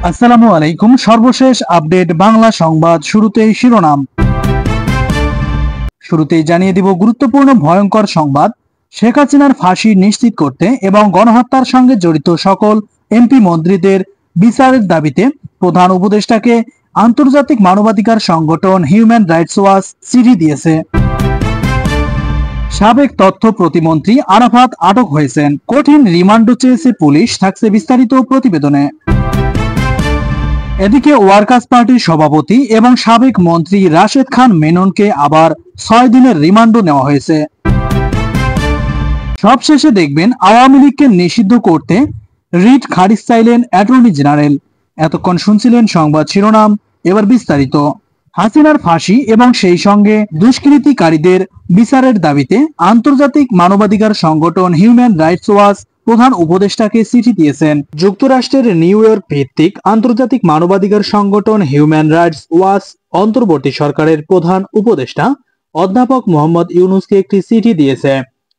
আসসালামু আলাইকুম। সর্বশেষ আপডেট বাংলা সংবাদ। শুরুতেই জানিয়ে দিব গুরুত্বপূর্ণ ভয়ঙ্কর সংবাদ। শেখ হাসিনার ফাঁসি নিশ্চিত করতে এবং গণহত্যার সঙ্গে জড়িত সকল এমপি মন্ত্রীদের বিচারের দাবিতে প্রধান উপদেষ্টাকে আন্তর্জাতিক মানবাধিকার সংগঠন হিউম্যান রাইটস ওয়াচ চিঠি দিয়েছে। সাবেক তথ্য প্রতিমন্ত্রী আরাফাত আটক হয়েছেন, কঠিন রিমান্ড চেয়েছে পুলিশ, থাকছে বিস্তারিত প্রতিবেদনে। এদিকে ওয়ার্কার্স পার্টির সভাপতি এবং সাবেক মন্ত্রী রাশেদ খান মেননকে আবার 6 দিনের রিমান্ডও নেওয়া হয়েছে। সবশেষে দেখবেন আওয়ামী লীগকে নিষিদ্ধ করতে রিট খারিজ চাইলেন অ্যাটর্নি জেনারেল। এতক্ষণ শুনছিলেন সংবাদ শিরোনাম, এবার বিস্তারিত। হাসিনার ফাঁসি এবং সেই সঙ্গে দুষ্কৃতিকারীদের বিচারের দাবিতে আন্তর্জাতিক মানবাধিকার সংগঠন হিউম্যান রাইটস ওয়াচ প্রধান উপদেষ্টাকে চিঠি দিয়েছেন। যুক্তরাষ্ট্রের নিউ ইয়র্ক ভিত্তিক আন্তর্জাতিক মানবাধিকার সংগঠন হিউম্যান রাইটস ওয়াচ অন্তর্বর্তী সরকারের প্রধান উপদেষ্টা অধ্যাপক মোহাম্মদ ইউনুসকে একটি চিঠি দিয়েছে।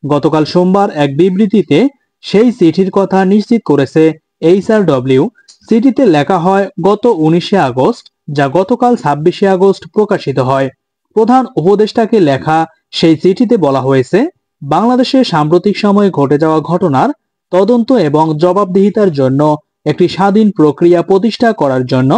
গতকাল সোমবার এক বিবৃতিতে সেই চিঠির কথা নিশ্চিত করেছে এইচআরডব্লিউ। চিঠিতে লেখা হয়, গত 19শে আগস্ট, যা গতকাল 26শে আগস্ট প্রকাশিত হয়। প্রধান উপদেষ্টাকে লেখা সেই চিঠিতে বলা হয়েছে, বাংলাদেশে সাম্প্রতিক সময়ে ঘটে যাওয়া ঘটনার তদন্ত এবং জবাবদিহিতার জন্য একটি স্বাধীন প্রক্রিয়া প্রতিষ্ঠা করার জন্য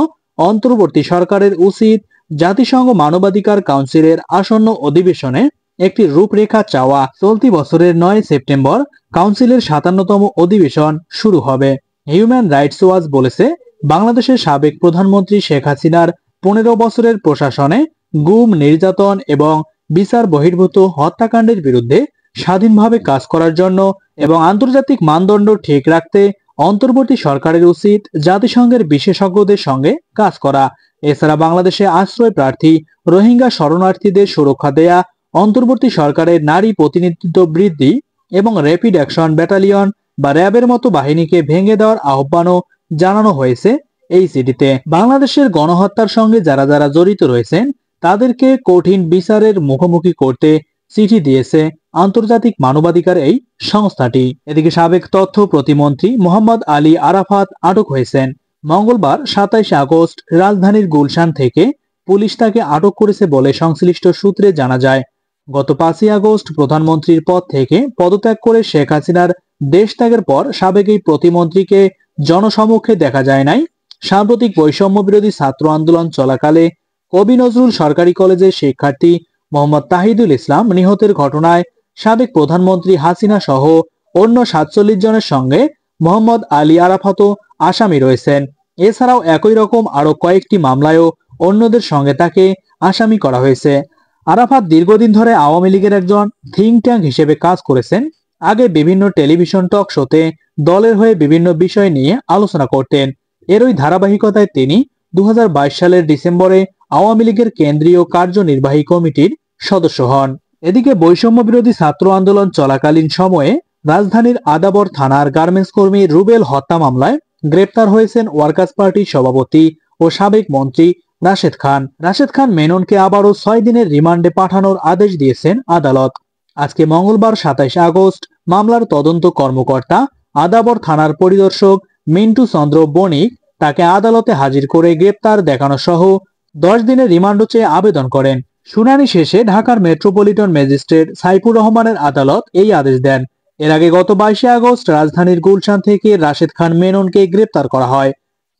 অন্তর্বর্তী সরকারের উচিত জাতিসংঘ মানবাধিকার কাউন্সিলের আসন্ন অধিবেশনে একটি রূপরেখা চাওয়া। চলতি বছরের 9 সেপ্টেম্বর কাউন্সিলের 57তম অধিবেশন শুরু হবে। হিউম্যান রাইটস ওয়াচ বলেছে, বাংলাদেশের সাবেক প্রধানমন্ত্রী শেখ হাসিনার 15 বছরের প্রশাসনে গুম, নির্যাতন এবং বিচার বহির্ভূত হত্যাকাণ্ডের বিরুদ্ধে স্বাধীনভাবে কাজ করার জন্য এবং আন্তর্জাতিক মানদণ্ড ঠিক রাখতে অন্তর্বর্তী সরকারের উচিত জাতিসংঘের বিশেষজ্ঞদের সঙ্গে কাজ করা। এছাড়া বাংলাদেশে আশ্রয় প্রার্থী রোহিঙ্গা শরণার্থীদের সুরক্ষা দেয়া, অন্তর্বর্তী সরকারের নারী প্রতিনিধিত্ব বৃদ্ধি এবং র্যাপিড অ্যাকশন ব্যাটালিয়ন বা র্যাবের মতো বাহিনীকে ভেঙে দেওয়ার আহ্বানও জানানো হয়েছে এই চিঠিতে। বাংলাদেশের গণহত্যার সঙ্গে যারা যারা জড়িত রয়েছেন তাদেরকে কঠিন বিচারের মুখোমুখি করতে চিঠি দিয়েছে আন্তর্জাতিক মানবাধিকার এই সংস্থাটি। এদিকে সাবেক তথ্য প্রতিমন্ত্রী মোহাম্মদ আলী আরাফাত আটক হয়েছেন। মঙ্গলবার 27 আগস্ট রাজধানীর গুলশান থেকে পুলিশ তাকে আটক করেছে বলে সংশ্লিষ্ট সূত্রে জানা যায়। গত 5 আগস্ট প্রধানমন্ত্রীর পদ থেকে পদত্যাগ করে শেখ হাসিনার দেশ ত্যাগের পর সাবেক এই প্রতিমন্ত্রীকে জনসমক্ষে দেখা যায় নাই। সাম্প্রতিক বৈষম্য বিরোধী ছাত্র আন্দোলন চলাকালে কবি নজরুল সরকারি কলেজের শিক্ষার্থী মোহাম্মদ তাহিদুল ইসলাম নিহতের ঘটনায় সাবেক প্রধানমন্ত্রী হাসিনা সহ অন্য 47 জনের সঙ্গে মোহাম্মদ আলী আরাফাতও আসামি রয়েছেন। এছাড়াও একই রকম আরো কয়েকটি মামলায়ও অন্যদের সঙ্গে তাকে আসামি করা হয়েছে। আরাফাত দীর্ঘদিন ধরে আওয়ামী লীগের একজন থিঙ্ক ট্যাঙ্ক হিসেবে কাজ করেছেন। আগে বিভিন্ন টেলিভিশন টক শোতে দলের হয়ে বিভিন্ন বিষয় নিয়ে আলোচনা করতেন। এরই ধারাবাহিকতায় তিনি 2022 সালের ডিসেম্বরে আওয়ামী লীগের কেন্দ্রীয় কার্যনির্বাহী কমিটির সদস্য হন। এদিকে বৈষম্য বিরোধী ছাত্র আন্দোলন চলাকালীন সময়ে রাজধানীর আদাবর থানার গার্মেন্টস কর্মী রুবেল হত্যা মামলায় গ্রেপ্তার হয়েছেন ওয়ার্কার্স পার্টির সভাপতি ও সাবেক মন্ত্রী রাশেদ খান। রাশেদ খান মেননকে আবারও 6 দিনের রিমান্ডে পাঠানোর আদেশ দিয়েছেন আদালত। আজকে মঙ্গলবার 27 আগস্ট মামলার তদন্ত কর্মকর্তা আদাবর থানার পরিদর্শক মিন্টু চন্দ্র বণিক তাকে আদালতে হাজির করে গ্রেপ্তার দেখানো সহ 10 দিনের রিমান্ড চেয়ে আবেদন করেন। শুনানি শেষে ঢাকার মেট্রোপলিটন ম্যাজিস্ট্রেট সাইফুর রহমানের আদালত এই আদেশ দেন। এর আগে গত 22 আগস্ট রাজধানীর গুলশান থেকে রাশেদ খান মেননকে গ্রেপ্তার করা হয়।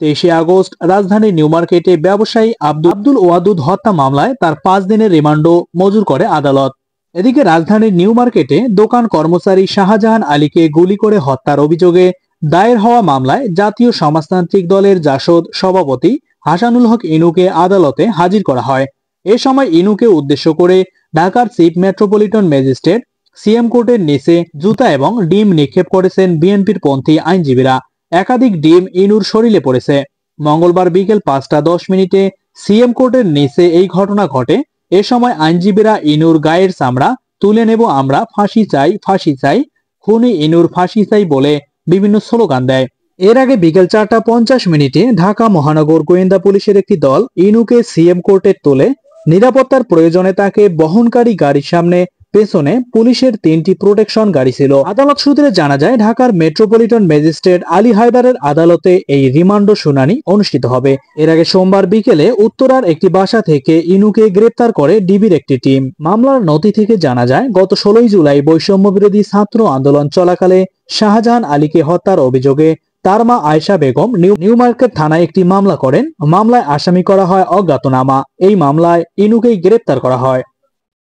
23 আগস্ট রাজধানীর নিউ মার্কেটে ব্যবসায়ী আব্দুল ওয়াদুদ হত্যা মামলায় তার 5 দিনের রিমান্ডও মঞ্জুর করে আদালত। এদিকে রাজধানীর নিউ মার্কেটে দোকান কর্মচারী শাহজাহান আলীকে গুলি করে হত্যার অভিযোগে দায়ের হওয়া মামলায় জাতীয় সমাজতান্ত্রিক দলের জাসদ সভাপতি হাসানুল হক ইনুকে আদালতে হাজির করা হয়। এ সময় ইনুকে উদ্দেশ্য করে ঢাকার চিফ মেট্রোপলিটন ম্যাজিস্ট্রেট সিএম কোর্টের নিচে জুতা এবং ডিম নিক্ষেপ করেছেন বিএনপির পন্থী আইনজীবীরা। একাধিক ডিম ইনুর শরীরে পড়েছে। মঙ্গলবার বিকেল 5:10 সিএম কোর্টের নিচে এই ঘটনা ঘটে। এ সময় আইনজীবীরা ইনুর গায়ের চামড়া তুলে নেব, আমরা ফাঁসি চাই, ফাঁসি চাই, খুনি ইনুর ফাঁসি চাই বলে বিভিন্ন স্লোগান দেয়। এর আগে বিকেল 4:50 ঢাকা মহানগর গোয়েন্দা পুলিশের একটি দল ইনুকে সিএম কোর্টে তোলে। নিরাপত্তার প্রয়োজনে তাকে বহনকারী গাড়ির সামনে পেছনে পুলিশের 3টি প্রোটেকশন গাড়ি ছিল। আদালত সূত্রে জানা যায়, ঢাকার মেট্রোপলিটন ম্যাজিস্ট্রেট আলী হায়দারের আদালতে এই রিমান্ড শুনানি অনুষ্ঠিত হবে। এর আগে সোমবার বিকেলে উত্তরার একটি বাসা থেকে ইনুকে গ্রেপ্তার করে ডিবির একটি টিম। মামলার নথি থেকে জানা যায়, গত 16 জুলাই বৈষম্য বিরোধী ছাত্র আন্দোলন চলাকালে শাহজাহান আলীকে হত্যার অভিযোগে তার মা আয়েশা বেগম নিউ মার্কেট থানায় একটি মামলা করেন। মামলায় আসামি করা হয় অজ্ঞাতনামা। এই মামলায় ইনুকেই গ্রেপ্তার করা হয়।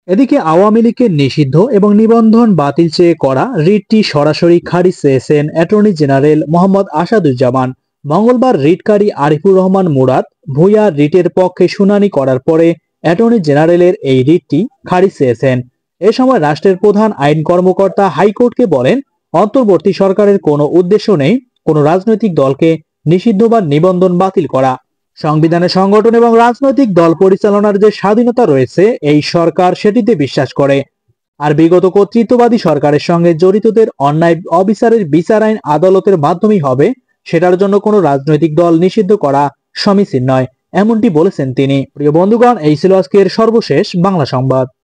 এদিকে আওয়ামী লীগের নিষিদ্ধ এবং নিবন্ধন বাতিল চেয়ে করা রিটটি সরাসরি খারিজ চেয়েছেন অ্যাটর্নি জেনারেল মোহাম্মদ আসাদুজ্জামান। মঙ্গলবার রিটকারী আরিফুর রহমান মুরাদ ভূঁইয়া রিটের পক্ষে শুনানি করার পরে অ্যাটর্নি জেনারেলের এই রিটটি খারিজ চেয়েছেন। এ সময় রাষ্ট্রের প্রধান আইন কর্মকর্তা হাইকোর্টকে বলেন, অন্তর্বর্তী সরকারের কোনো উদ্দেশ্য নেই কোনো রাজনৈতিক দলকে নিষিদ্ধ বা নিবন্ধন বাতিল করা। সংবিধানে সংগঠন এবং রাজনৈতিক দল পরিচালনার যে স্বাধীনতা রয়েছে, এই সরকার সেটিতে বিশ্বাস করে। আর বিগত কর্তৃত্ববাদী সরকারের সঙ্গে জড়িতদের অন্যায় অবিচারের বিচার আইন আদালতের মাধ্যমেই হবে। সেটার জন্য কোনো রাজনৈতিক দল নিষিদ্ধ করা সমীচীন নয়, এমনটি বলেছেন তিনি। প্রিয় বন্ধুগণ, এই ছিল আজকের সর্বশেষ বাংলা সংবাদ।